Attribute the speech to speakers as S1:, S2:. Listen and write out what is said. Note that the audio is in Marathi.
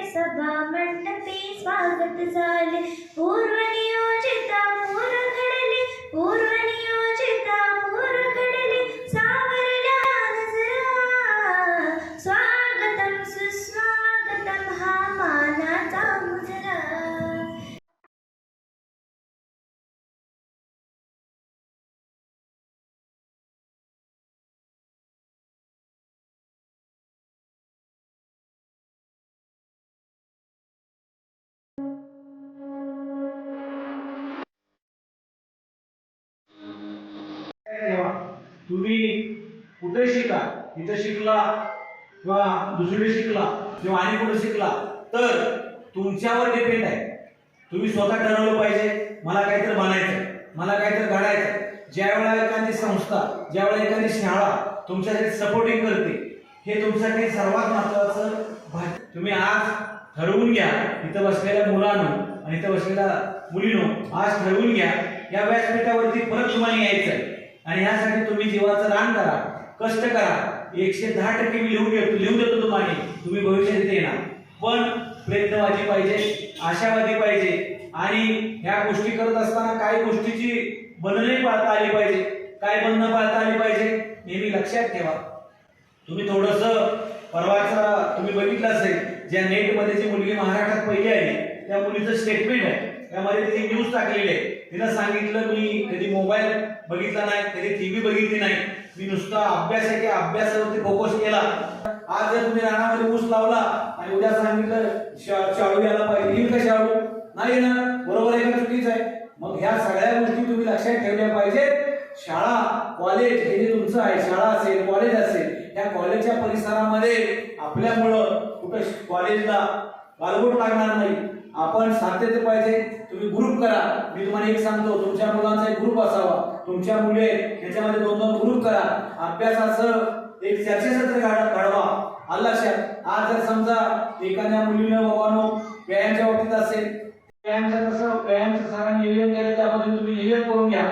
S1: सभा मंडपी स्वागत झाले. पूर्वनियोजिता पूर घडली, पूर्वनियोजिता पूर घडली, सावरल्या नजरा. स्वागतम सुस्वागतम हा मानाचा मुजरा.
S2: तुम्ही कुठे शिका, इथं शिकला किंवा दुसरीकडे शिकला किंवा आणि कुठे शिकला तर तुमच्यावर डिपेंड आहे. तुम्ही स्वतः ठरवलं पाहिजे मला काहीतरी बनायचं, मला काहीतरी घडायचं. ज्यावेळेला एखादी संस्था, ज्यावेळेला एखादी शाळा तुमच्यासाठी सपोर्टिंग करते, हे तुमच्यासाठी सर्वात महत्त्वाचं. तुम्ही आज ठरवून घ्या, इथं बसलेल्या मुलांनो आणि इथं बसलेल्या मुलींनो, आज ठरवून घ्या या व्यासपीठावरती परत तुम्हाला यायचं आहे. आणि यासाठी तुम्ही जीवाचं रान करा, कष्ट करा. 110% मी लिहून देतो तुम्हाला, तुम्ही भविष्यात इथे येणार. पण प्रयत्नवादी पाहिजे, आशावादी पाहिजे. आणि ह्या गोष्टी करत असताना काही गोष्टीची बंधने पाळता आली पाहिजे, काय बंधनं पाळता आली पाहिजे नेहमी लक्षात ठेवा. तुम्ही थोडंसं परवाचा तुम्ही बघितलं असेल, ज्या नेटमध्ये जी मुलगी महाराष्ट्रात पहिली आली त्या मुलीचं स्टेटमेंट आहे, त्यामध्ये तिने न्यूज टाकलेली आहे. तिनं सांगितलं मी कधी मोबाईल बघितला नाही, कधी टीव्ही बघितली नाही, मी नुसता अभ्यास आहे की अभ्यासावरती फोकस केला. आज जर तुम्ही रानामध्ये ऊस लावला आणि उद्या सांगितलं शाळू यायला पाहिजे, येईल का शाळू? नाही येणार. बरोबर आहे का चुकीचं आहे? मग ह्या सगळ्या गोष्टी तुम्ही लक्षात ठेवल्या पाहिजेत. शाळा कॉलेज हे जे तुमचं आहे, शाळा असेल कॉलेज असेल, या कॉलेजच्या परिसरामध्ये आपल्यामुळं कुठं कॉलेजला गालबोट लागणार नाही. आपण साध्यते पाहिजे. तुम्ही ग्रुप करा. मी तुम्हाला एक सांगतो, तुमच्या मुलांचा एक ग्रुप असावा, तुमच्या मुले याच्यामध्ये 2-2 ग्रुप करा. अभ्यासाचं एक चर्चासत्र घडवा. आलं लक्षात? आज जर समजा एखाद्या मुलीनं बाबांनो व्यायामाच्या बाबतीत असेल, व्यायामाचं सरांनी नियोजन केलं, त्यामध्ये तुम्ही नियोजन करून घ्या.